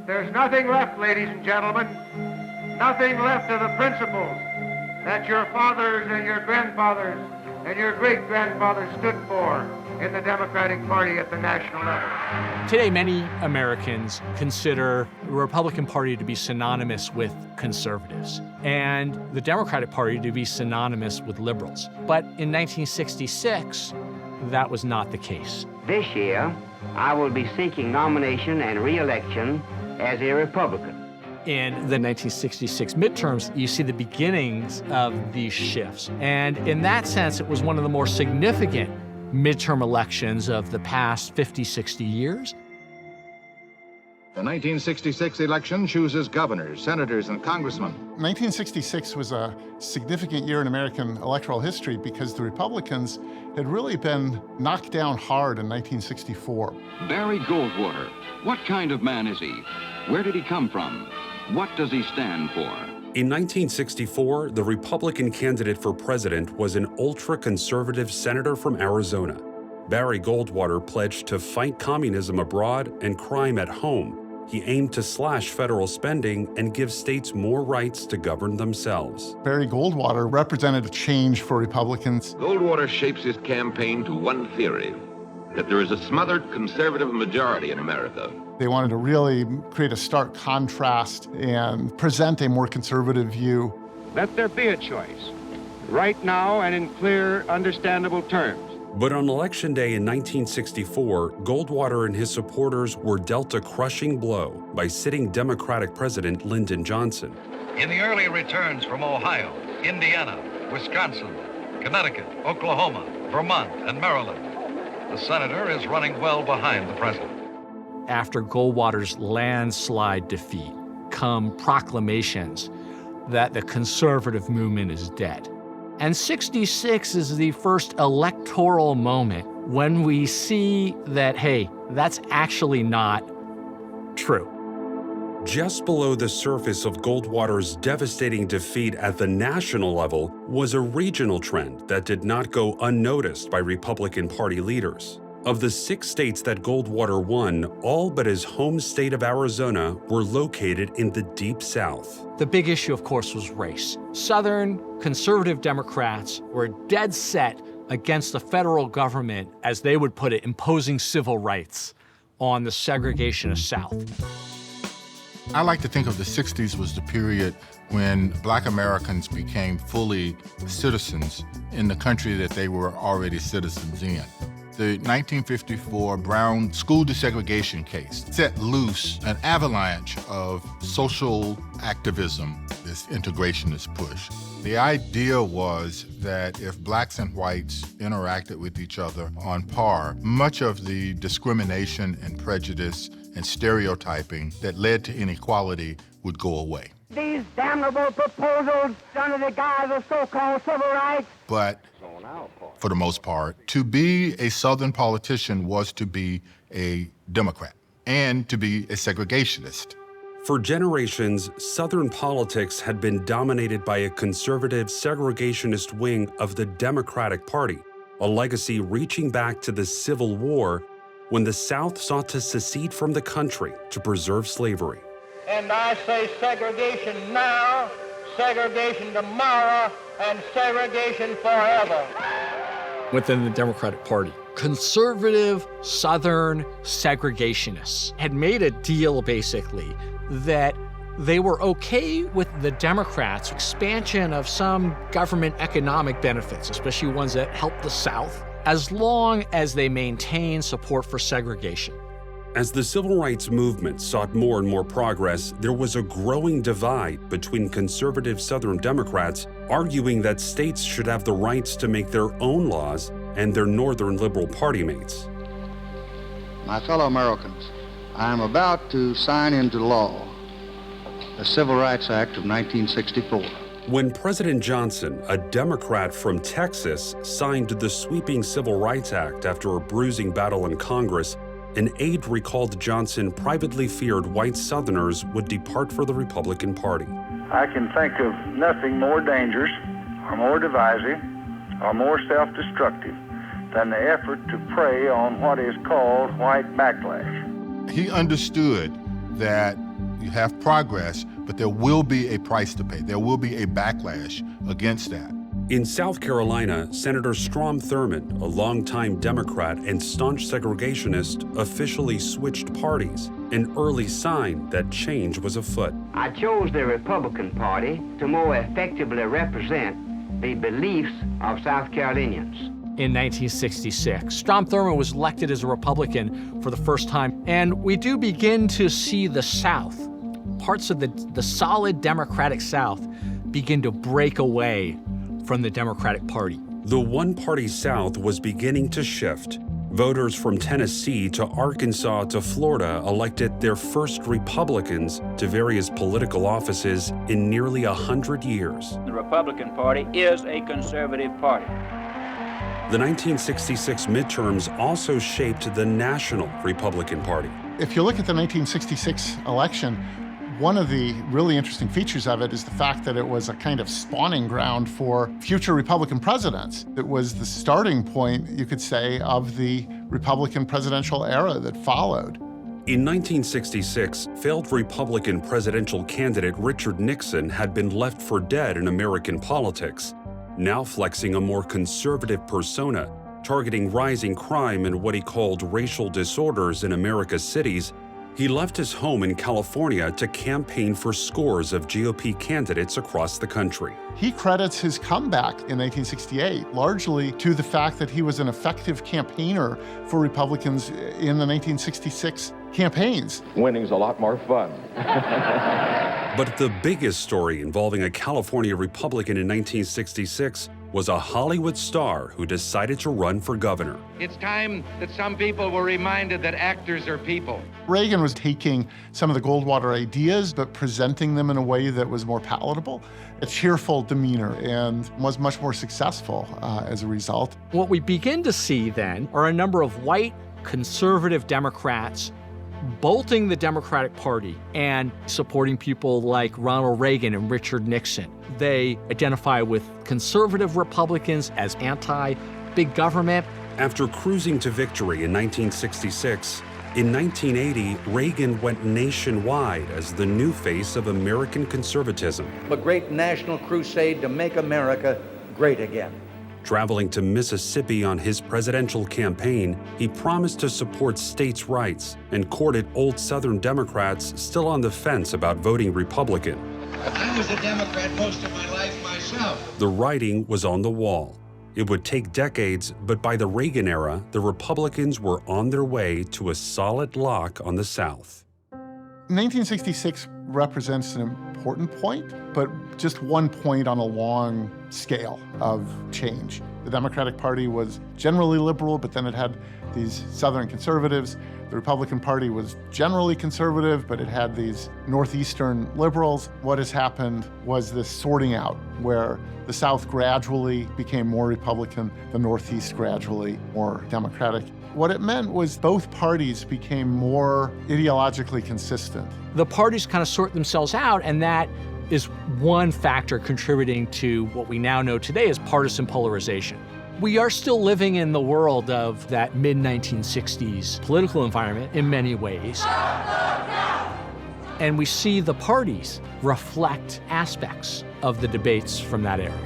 There's nothing left, ladies and gentlemen, nothing left of the principles that your fathers and your grandfathers and your great-grandfathers stood for in the Democratic Party at the national level. Today, many Americans consider the Republican Party to be synonymous with conservatives and the Democratic Party to be synonymous with liberals. But in 1966, that was not the case. This year, I will be seeking nomination and re-election as a Republican. In the 1966 midterms, you see the beginnings of these shifts. And in that sense, it was one of the more significant midterm elections of the past 50, 60 years. The 1966 election chooses governors, senators, and congressmen. 1966 was a significant year in American electoral history because the Republicans had really been knocked down hard in 1964. Barry Goldwater, what kind of man is he? Where did he come from? What does he stand for? In 1964, the Republican candidate for president was an ultra-conservative senator from Arizona. Barry Goldwater pledged to fight communism abroad and crime at home. He aimed to slash federal spending and give states more rights to govern themselves. Barry Goldwater represented a change for Republicans. Goldwater shapes his campaign to one theory, that there is a smothered conservative majority in America. They wanted to really create a stark contrast and present a more conservative view. Let there be a choice, right now and in clear, understandable terms. But on Election Day in 1964, Goldwater and his supporters were dealt a crushing blow by sitting Democratic President Lyndon Johnson. In the early returns from Ohio, Indiana, Wisconsin, Connecticut, Oklahoma, Vermont, and Maryland, the senator is running well behind the president. After Goldwater's landslide defeat come proclamations that the conservative movement is dead. And 66 is the first electoral moment when we see that, hey, that's actually not true. Just below the surface of Goldwater's devastating defeat at the national level was a regional trend that did not go unnoticed by Republican Party leaders. Of the 6 states that Goldwater won, all but his home state of Arizona were located in the Deep South. The big issue, of course, was race. Southern conservative Democrats were dead set against the federal government, as they would put it, imposing civil rights on the segregationist South. I like to think of the 60s was the period when Black Americans became fully citizens in the country that they were already citizens in. The 1954 Brown school desegregation case set loose an avalanche of social activism, this integrationist push. The idea was that if blacks and whites interacted with each other on par, much of the discrimination and prejudice and stereotyping that led to inequality would go away. These damnable proposals under the guise of so-called civil rights. But for the most part, to be a Southern politician was to be a Democrat and to be a segregationist. For generations, Southern politics had been dominated by a conservative segregationist wing of the Democratic Party, a legacy reaching back to the Civil War when the South sought to secede from the country to preserve slavery. And I say segregation now, segregation tomorrow, and segregation forever. Within the Democratic Party, conservative Southern segregationists had made a deal, basically, that they were okay with the Democrats' expansion of some government economic benefits, especially ones that help the South, as long as they maintain support for segregation. As the civil rights movement sought more and more progress, there was a growing divide between conservative Southern Democrats arguing that states should have the rights to make their own laws and their Northern Liberal Party mates. My fellow Americans, I am about to sign into law the Civil Rights Act of 1964. When President Johnson, a Democrat from Texas, signed the sweeping Civil Rights Act after a bruising battle in Congress, an aide recalled Johnson privately feared white Southerners would depart for the Republican Party. I can think of nothing more dangerous or more divisive or more self-destructive than the effort to prey on what is called white backlash. He understood that You have progress, but there will be a price to pay. There will be a backlash against that. In South Carolina, Senator Strom Thurmond, a longtime Democrat and staunch segregationist, officially switched parties, an early sign that change was afoot. I chose the Republican Party to more effectively represent the beliefs of South Carolinians. In 1966, Strom Thurmond was elected as a Republican for the first time, and we do begin to see the South, parts of the solid Democratic South, begin to break away from the Democratic Party. The one-party South was beginning to shift. Voters from Tennessee to Arkansas to Florida elected their first Republicans to various political offices in nearly 100 years. The Republican Party is a conservative party. The 1966 midterms also shaped the national Republican Party. If you look at the 1966 election, one of the really interesting features of it is the fact that it was a kind of spawning ground for future Republican presidents. It was the starting point, you could say, of the Republican presidential era that followed. In 1966, failed Republican presidential candidate Richard Nixon had been left for dead in American politics, now flexing a more conservative persona, targeting rising crime and what he called racial disorders in America's cities. He left his home in California to campaign for scores of GOP candidates across the country. He credits his comeback in 1968 largely to the fact that he was an effective campaigner for Republicans in the 1966 campaigns. Winning's a lot more fun. But the biggest story involving a California Republican in 1966 was a Hollywood star who decided to run for governor. It's time that some people were reminded that actors are people. Reagan was taking some of the Goldwater ideas, but presenting them in a way that was more palatable, a cheerful demeanor, and was much more successful as a result. What we begin to see then are a number of white conservative Democrats bolting the Democratic Party and supporting people like Ronald Reagan and Richard Nixon. They identify with conservative Republicans as anti-big government. After cruising to victory in 1966, in 1980, Reagan went nationwide as the new face of American conservatism. A great national crusade to make America great again. Traveling to Mississippi on his presidential campaign, he promised to support states' rights and courted old Southern Democrats still on the fence about voting Republican. I was a Democrat most of my life myself. The writing was on the wall. It would take decades, but by the Reagan era, the Republicans were on their way to a solid lock on the South. 1966 represents an important point, but just one point on a long scale of change. The Democratic Party was generally liberal, but then it had these Southern conservatives. The Republican Party was generally conservative, but it had these Northeastern liberals. What has happened was this sorting out, where the South gradually became more Republican, the Northeast gradually more Democratic. What it meant was both parties became more ideologically consistent. The parties kind of sort themselves out, and that is one factor contributing to what we now know today as partisan polarization. We are still living in the world of that mid-1960s political environment in many ways. And we see the parties reflect aspects of the debates from that era.